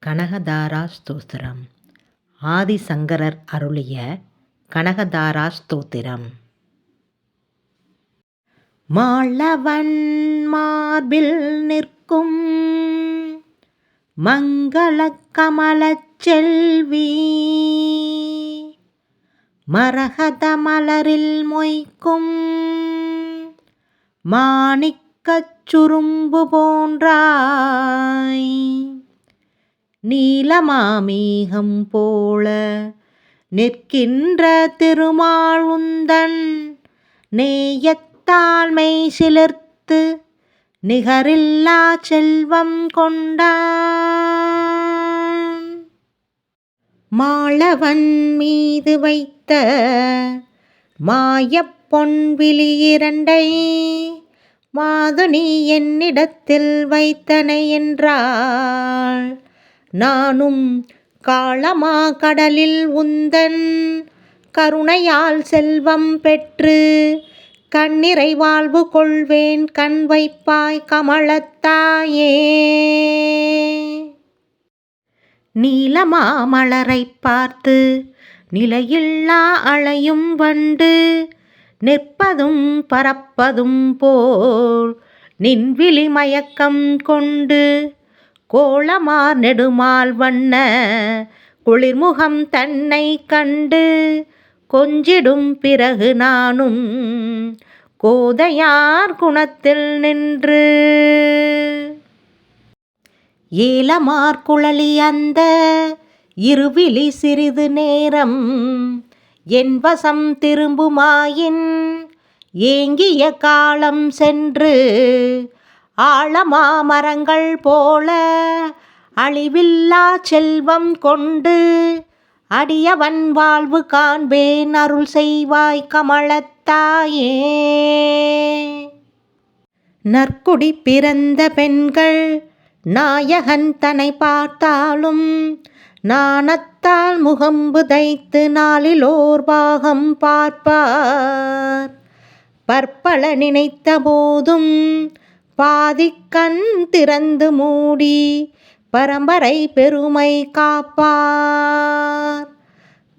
கனகதாரா ஸ்தோத்திரம். ஆதிசங்கரர் அருளிய கனகதாரா ஸ்தோத்திரம். மாளவன் மார்பில் நிற்கும் மங்களக் கமலச் செல்வி, மரகத மலரில் மொய்க்கும் மாணிக்கச் சுரும்பு போன்றாய், நீலமாமேகம் போல நிற்கின்ற திருமால் உந்தன் நேயத்தால் மெய் சிலிர்த்து நிகரில்லா செல்வம் கொண்டான். மாளவன் மீது வைத்த மாயப் பொன்விழி இரண்டை மாது நீ என்னிடத்தில் வைத்தனை என்றாள். நானும் காளமா கடலில் உந்தன் கருணையால் செல்வம் பெற்று கண்ணிறை வாழ்வு கொள்வேன் கண் வைப்பாய் கமலத்தாயே. நீலமாமலரைப் பார்த்து நிலையில்லா அலையும் வண்டு நிற்பதும் பறப்பதும் போல் நின்விழி மயக்கம் கொண்டு கோளமார் நெடுமால் வண்ண குளிர்முகம் தன்னை கண்டு கொஞ்சிடும் பிறகு நானும் கோதையார் குணத்தில் நின்று ஏலமார் குழலி அந்த இருவிழி சிறிது நேரம் என் வசம் திரும்புமாயின் ஏங்கிய காலம் சென்று ஆழமா மரங்கள் போல அழிவில்லா செல்வம் கொண்டு அடியவன் வாழ்வு காண்பேன் அருள் செய்வாய் கமலத்தாயே. நற்குடி பிறந்த பெண்கள் நாயகன் தன்னை பார்த்தாலும் நாணத்தால் முகம் புதைத்து நாளிலோர் பாகம் பார்ப்பார். பற்பல நினைத்த போதும் பாதிக்கண் திறந்து மூடி பரம்பரை பெருமை காப்பார்.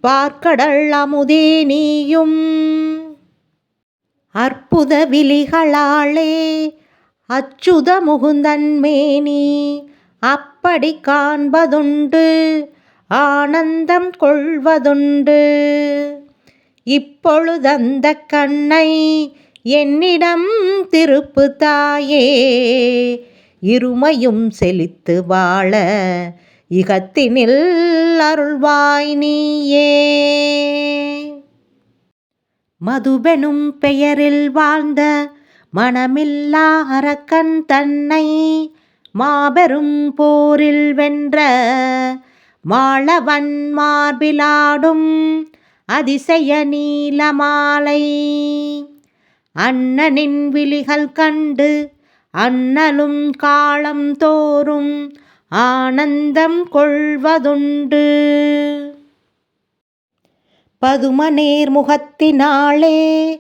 பார்க்கடல் அமுதே நீயும் அற்புத விழிகளாலே அச்சுத முகுந்தன் மேனி அப்படி காண்பதுண்டு ஆனந்தம் கொள்வதுண்டு. இப்பொழுதந்த கண்ணை என்னிடம் திருப்பு தாயே, இருமையும் செழித்து வாழ இகத்தினில் அருள்வாய் நீயே. மதுபெனும் பெயரில் வாழ்ந்த மனமில்லா அரக்கன் தன்னை மாபெரும் போரில் வென்ற மாளவன் மார்பிலாடும் அதிசய நீலமாலை அண்ணனின் விழிகள் கண்டு அண்ணலும் காலம் தோறும் ஆனந்தம் கொள்வதுண்டு. பதுமநேர் முகத்தினாலே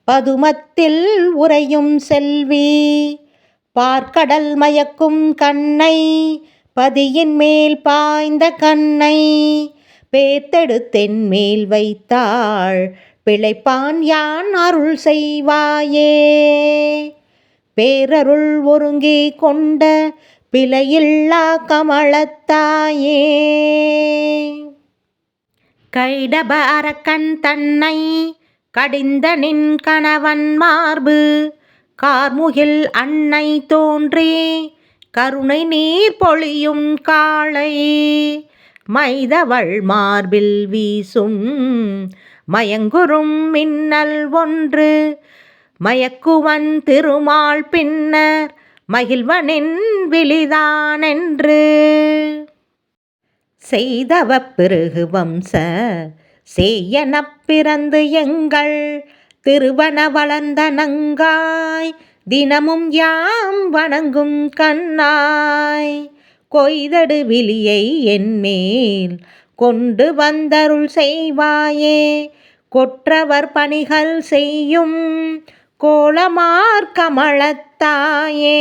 பதுமத்தில் உறையும் செல்வி, பார்க்கடல் மயக்கும் கண்ணை பதியின் மேல் பாய்ந்த கண்ணை பேத்தெடுத்தென் மேல் வைத்தாள் பிழைப்பான் யான் அருள் செய்வாயே. பேரருள் ஒருங்கே கொண்ட பிழையில்லா கமலத்தாயே. கைடப அரக்கன் தன்னை கடிந்த நின் கணவன் மார்பு கார்முகில் அன்னை தோன்றி கருணை நீர் பொழியும் காளை மைதவள் மார்பில் வீசும் மயங்குறும் மின்னல் ஒன்று மயக்குவன் திருமால் பின்னர் மகிழ்வனின் விழிதானென்று. செய்தவ பிறகு வம்ச செய்யனப் பிறந்து எங்கள் திருவன வளர்ந்த நங்காய் தினமும் யாம் வணங்கும் கண்ணாய் கொய்தடு விழியை என்மேல் கொண்டு வந்தருள் செய்வாயே. கொற்றவர் பணிகள் செய்யும் கோலமார் கமலத்தாயே.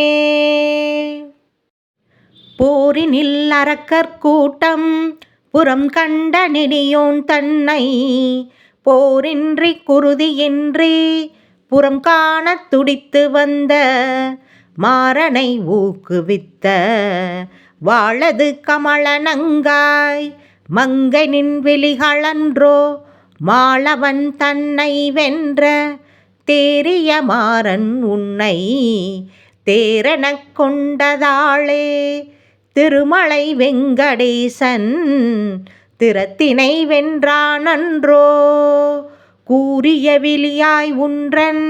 போரினில் அரக்கர் கூட்டம் புறம் கண்ட நெடியோன் தன்னை போரின்றி குருதியின்றி புறம் காணத் துடித்து வந்த மாறனை ஊக்குவித்த வாழது கமலனங்காய் மங்கைனின் விழிகளன்றோ மாளவன் தன்னை வென்ற தேறிய மாறன் உன்னை தேரெனக் கொண்டதாளே திருமலை வெங்கடேசன் திறத்தினை வென்றானன்றோ கூறிய விழியாய் உன்றன்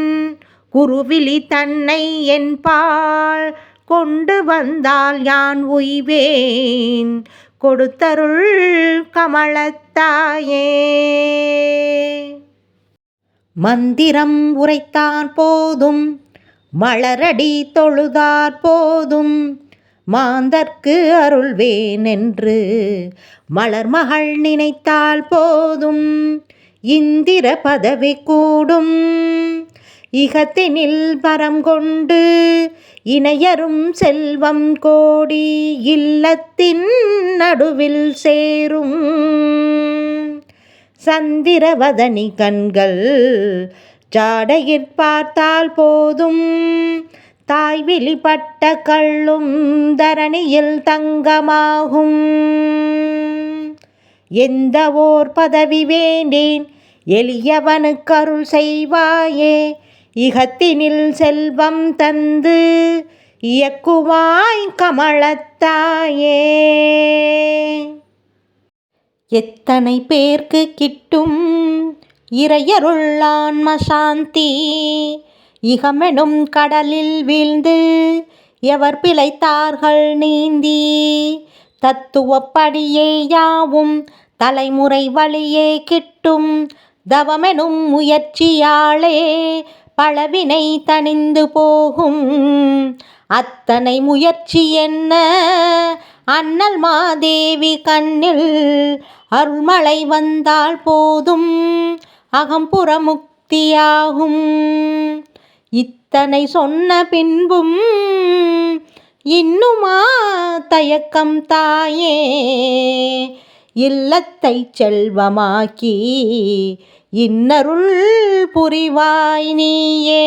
குருவிழி தன்னை என்பால் கொண்டு வந்தால் யான் உய்வேன் கொடுத்தருள் கமலத்தாயே. மந்திரம் உரைத்தார் போதும் மலரடி தொழுதார் போதும் மாந்தர்க்கு அருள்வேன் என்று மலர்மகள் நினைத்தால் போதும் இந்திர பதவி கூடும் இகத்தினில் பரம் கொண்டு இணையரும் செல்வம் கோடி இல்லத்தின் நடுவில் சேரும் சந்திரவதனி கண்கள் ஜாடையிற் பார்த்தால் போதும் தாய் வெளிப்பட்ட கள்ளும் தரணியில் தங்கமாகும். எந்த ஓர் பதவி வேண்டேன் எளியவனுக்கு அருள் செய்வாயே இகத்தினில் செல்வம் தந்து இயக்குவாய் கமலத்தாயே. எத்தனை பேர்க்கு கிட்டும் இறையருள் ஆன்ம சாந்தி இகமெனும் கடலில் வீழ்ந்து எவர் பிழைத்தார்கள் நீந்தி தத்துவப்படியே யாவும் தலைமுறை வழியே கிட்டும் தவமெனும் முயற்சியாளே பலவினை தணிந்து போகும். அத்தனை முயற்சி என்ன அண்ணல் மாதேவி கண்ணில் அருள்மழை வந்தால் போதும் அகம்புற முக்தியாகும். இத்தனை சொன்ன பின்பும் இன்னுமா தயக்கம் தாயே இல்லத்தை செல்வமாக்கி இன்னருள் புரிவாய் நீயே.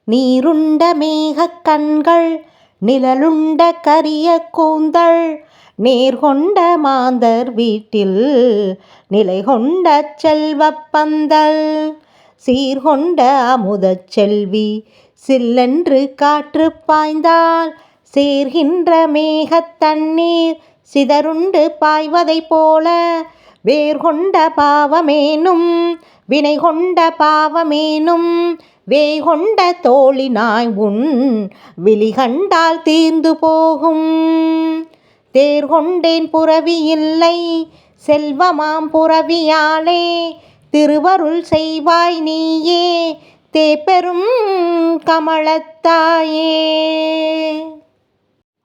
நீருண்ட மேகக் கண்கள் நிழலுண்ட கரிய கூந்தல் நேர்கொண்ட மாந்தர் வீட்டில் நிலை கொண்ட செல்வப் பந்தல் சீர்கொண்ட அமுதச் செல்வி சில்லென்று காற்று பாய்ந்தால் சேர்கின்ற மேகத் தண்ணீர் சிதறுண்டு பாய்வதைப் போல வேர்கொண்ட பாவமேனும் வினை கொண்ட பாவமேனும் வேகொண்ட தோழினாய் உன் விழிகண்டால் தீர்ந்து போகும். தேர்கொண்டேன் புரவி இல்லை செல்வமாம் புரவியாலே திருவருள் செய்வாய் நீயே தேப்பெரும் கமலத்தாயே.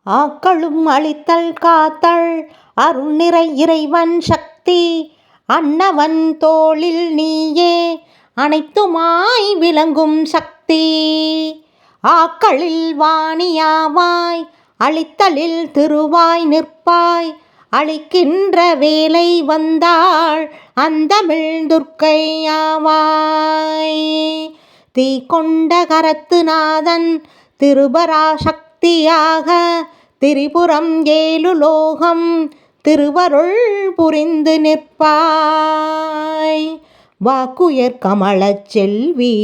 ஆக்களும் அளித்தல் காத்தல் அருள் நிறை இறைவன் சக்தி அன்னவன் தோளில் நீயே அனைத்துமாய் விளங்கும் சக்தி. ஆக்களில் வாணியாவாய் அளித்தலில் திருவாய் நிற்பாய் அளிக்கின்ற வேலை வந்தாள் அந்தமிழ் துர்க்கையாவாய். தீ கொண்ட கரத்து நாதன் திருபராசக்தியாக திரிபுரம் ஏழு லோகம் திருவருள் புரிந்து நிற்பாய். வாக்குயர் கமலச் செல்வி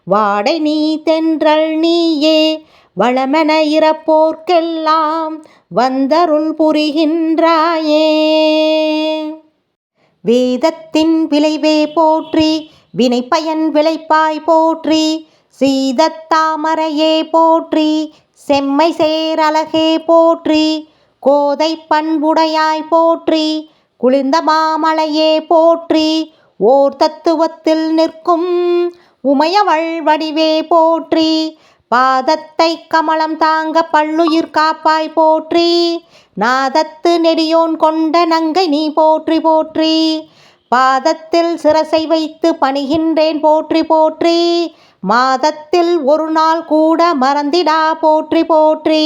வாடை நீ தென்றல் நீயே வளமென இறப்போர்க்கெல்லாம் வந்தருள் புரிகின்றாயே. வேதத்தின் விளைவே போற்றி வினை பயன் விளைப்பாய் போற்றி சீதத்தாமரையே போற்றி செம்மை சேரழகே போற்றி கோதை பண்புடையாய் போற்றி குளிர்ந்த மாமலையே போற்றி ஓர் தத்துவத்தில் நிற்கும் உமையவள் வடிவே போற்றி பாதத்தை கமலம் தாங்க பல்லுயிர் காப்பாய் போற்றி நாதத்து நெடியோன் கொண்ட நங்கை நீ போற்றி போற்றி பாதத்தில் சிரசை வைத்து பணிகின்றேன் போற்றி போற்றி மாதத்தில் ஒரு நாள் கூட மறந்திடா போற்றி போற்றி.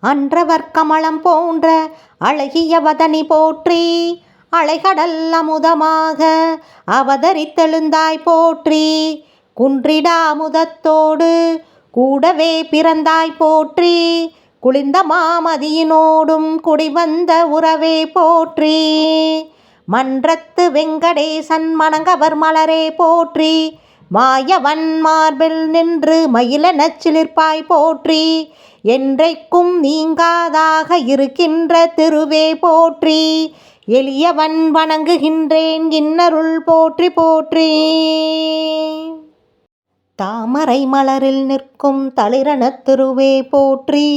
அன்றவர் கமலம் போன்ற அழகிய வதனி போற்றி, அலைகடல் அமுதமாக அவதரித்தெழுந்தாய் போற்றி. குன்றிடா அமுதத்தோடு கூடவே பிறந்தாய் போற்றி, குளிர்ந்த மாமதியினோடும் குடிவந்த உறவே போற்றி. மன்றத்து வெங்கடேசன் மணங்கவர் மலரே போற்றி, மாயவன் மார்பில் நின்று மயிலெனச் சிலிர்ப்பாய் போற்றி. என்றைக்கும் நீங்காதாக இருக்கின்ற திருவே போற்றி, எளியவன் வணங்குகின்றேன் இன்னருள் போற்றி போற்றி. தாமரை மலரில் நிற்கும் தளிரணத் திருவே போற்றி,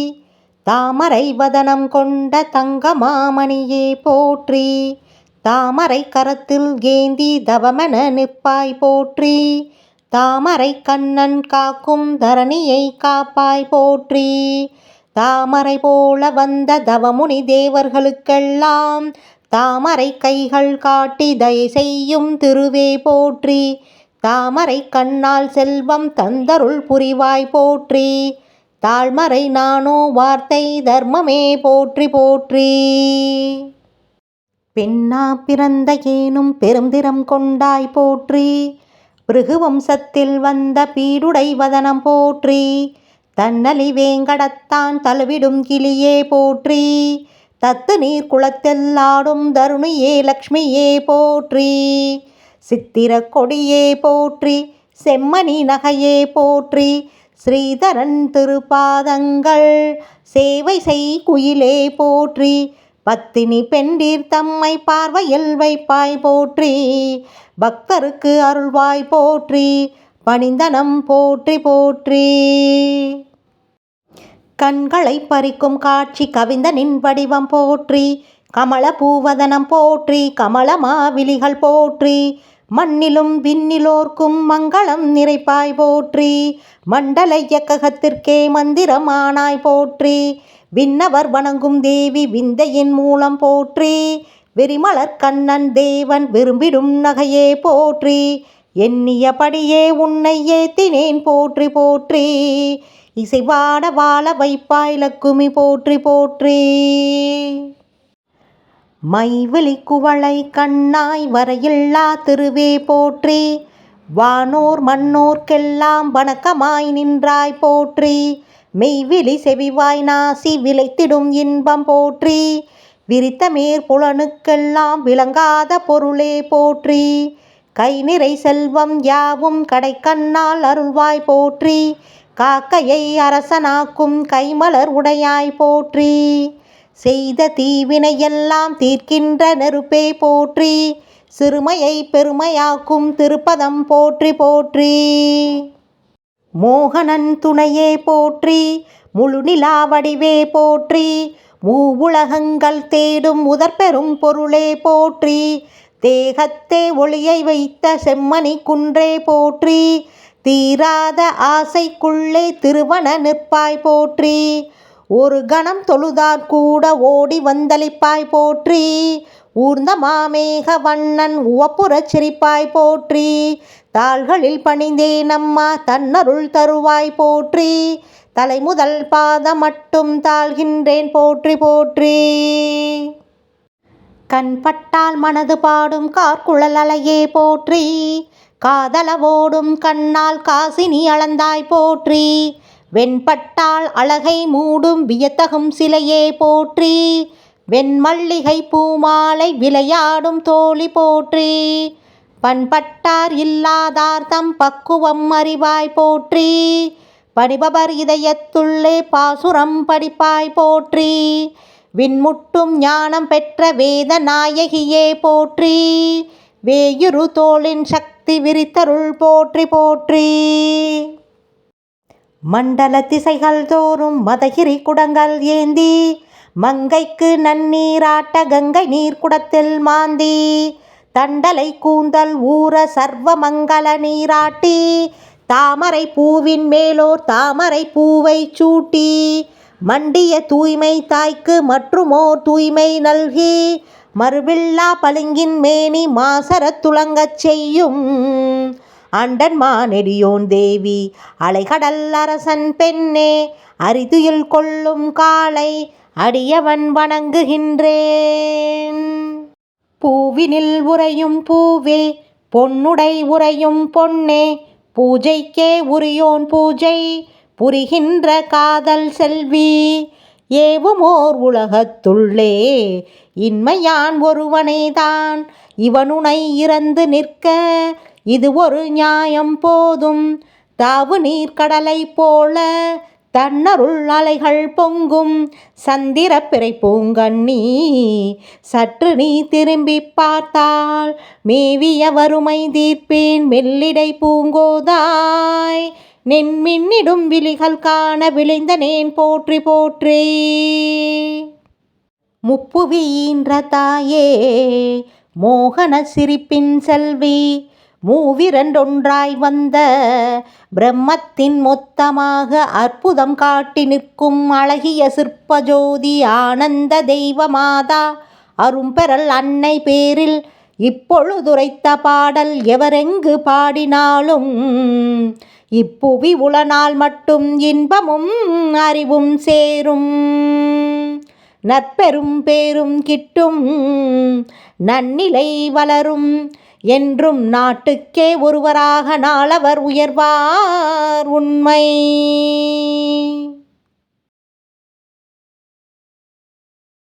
தாமரை வதனம் கொண்ட தங்க மாமணியே போற்றி. தாமரை கரத்தில் ஏந்தி தவமென நிற்பாய் போற்றி, தாமரை கண்ணன் காக்கும் தரணியை காப்பாய் போற்றி. தாமரை போல வந்த தவமுனி தேவர்களுக்கெல்லாம் தாமரை கைகள் காட்டி தயை செய்யும் திருவே போற்றி. தாமரை கண்ணால் செல்வம் தந்தருள் புரிவாய் போற்றி, தாழ்மறை நானோ வார்த்தை தர்மமே போற்றி போற்றி. பெண்ணா பிறந்த ஏனும் பெருந்திறம் கொண்டாய் போற்றி, பிருகுவம்சத்தில் வந்த பீடுடை வதனம் போற்றி. தன்னலி வேங்கடத்தான் தழுவிடும் கிளியே போற்றி, தத்து நீர் குளத்தில் ஆடும் தருணியே லக்ஷ்மியே போற்றி. சித்திர கொடியே போற்றி, செம்மணி நகையே போற்றி, ஸ்ரீதரன் திருப்பாதங்கள் சேவை செய் குயிலே போற்றி. பத்தினி பெண்டீர் தம்மை பார்வையில் வைப்பாய் போற்றி, பக்தருக்கு அருள்வாய் போற்றி, பணிந்தனம் போற்றி போற்றி. கண்களை பறிக்கும் காட்சி கவிந்த நின் வடிவம் போற்றி, கமல பூவதனம் போற்றி, கமல மாவிலிகள் போற்றி. மண்ணிலும் விண்ணிலோர்க்கும் மங்களம் நிறைப்பாய் போற்றி, மண்டல இயக்ககத்திற்கே மந்திரமானாய் போற்றி. விண்ணவர் வணங்கும் தேவி விந்தையின் மூலம் போற்றி, வெறிமலர் கண்ணன் தேவன் விரும்பிடும் நகையே போற்றி. எண்ணியபடியே உன்னை ஏத்தினேன் போற்றி போற்றி, இசைவாட வாழ வைப்பாய் லக்குமி போற்றி போற்றி. மைவிழி குவளை கண்ணாய் வரையில்லா திருவே போற்றி, வானோர் மன்னோர்க்கெல்லாம் வணக்கமாய் நின்றாய் போற்றி. மெய்விழி செவிவாய் நாசி விளைத்திடும் இன்பம் போற்றி, விரித்த மேற்புலனுக்கெல்லாம் விளங்காத பொருளே போற்றி. கை நிறை செல்வம் யாவும் கடைக்கண்ணால் அருள்வாய் போற்றி, காக்கையை அரசனாக்கும் கைமலர் உடையாய் போற்றி. செய்த தீவினையெல்லாம் தீர்க்கின்ற நெருப்பே போற்றி, சிறுமையை பெருமையாக்கும் திருப்பதம் போற்றி போற்றி. மோகனன் துணையே போற்றி, முழு நிலாவடிவே போற்றி, மூவுலகங்கள் தேடும் முதற்பெரும் பொருளே போற்றி. தேகத்தே ஒளியை வைத்த செம்மணி குன்றே போற்றி, தீராத ஆசைக்குள்ளே திருவன நிற்பாய் போற்றி. ஒரு கணம் தொழுதாற் கூட ஓடி வந்தளிப்பாய் போற்றி, ஊர்ந்த மாமேக வண்ணன் உவப்புறச் சிரிப்பாய் போற்றி. தாள்களில் பணிந்தே நம்மா தன்னருள் தருவாய் போற்றி, தலைமுதல் பாதம் மட்டும் தாழ்கின்றேன் போற்றி போற்றி. கண்பட்டால் மனது பாடும் கார்குழல் அலையே போற்றி, காதலவோடும் கண்ணால் காசினி அளந்தாய் போற்றி. வெண்பட்டால் அழகை மூடும் வியத்தகும் சிலையே போற்றி, வெண்மல்லிகை பூமாலை விளையாடும் தோழி போற்றி. பண்பட்டார் இல்லாதார்த்தம் பக்குவம் அறிவாய் போற்றி, பணிபவர் இதயத்துள்ளே பாசுரம் படிப்பாய் போற்றி. விண்முட்டும் ஞானம் பெற்ற வேத நாயகியே போற்றி, வேயுரு தோளின் சக்தி விரித்தருள் போற்றி போற்றி. மண்டல திசைகள் தோறும் மதகிரி குடங்கள் ஏந்தி, மங்கைக்கு நன்னீராட்ட கங்கை நீர்க்குடத்தில் மாந்தி. தண்டலை கூந்தல் ஊற சர்வ மங்கள நீராட்டி, தாமரை பூவின் மேலோர் தாமரை பூவை சூட்டி. மண்டிய தூய்மை தாய்க்கு மற்றுமோர் தூய்மை நல்கி, மறுவில்லா பளிங்கின் மேனி மாசரத் துளங்கச் செய்யும். அண்டன்மா நெடியோன் தேவி அலைகடல் அரசன் பெண்ணே அரிதுயில் கொள்ளும் காளை அடியவன் வணங்குகின்றேன். பூவினில் உறையும் பூவே பொன்னுடை உறையும் பொன்னே பூஜைக்கே உரியோன் பூஜை புரிகின்ற காதல் செல்வி ஏவுமோர் உலகத்துள்ளே இன்மையான் ஒருவனேதான் இவனுனை இறந்து நிற்க இது ஒரு நியாயம் போதும். தாவு நீர்க்கடலை போல தன்னருள் அலைகள் பொங்கும் சந்திர பிறை பூங்கண்ணி சற்று நீ திரும்பி பார்த்தால் மேவிய வறுமை தீர்ப்பேன் மெல்லிடை பூங்கோதாய் நென்மின்னிடும் விழிகள் காண விளைந்த நேன் போற்றி போற்றி. முப்புவியின்ற தாயே மோகன சிரிப்பின் செல்வி மூவிரண்டொன்றாய் வந்த பிரம்மத்தின் மொத்தமாக அற்புதம் காட்டி நிற்கும் அழகிய சிற்பஜோதி ஆனந்த தெய்வமாதா அரும்பெறல் அன்னை பேரில் இப்பொழுதுரைத்த பாடல் எவரெங்கு பாடினாலும் இப்புவி உளனால் மட்டும் இன்பமும் அறிவும் சேரும் நற்பெரும் பேரும் கிட்டும் நன்னிலை வளரும் என்றும் நாட்டுக்கே ஒருவராக நாளவர் உயர்வார் உண்மை.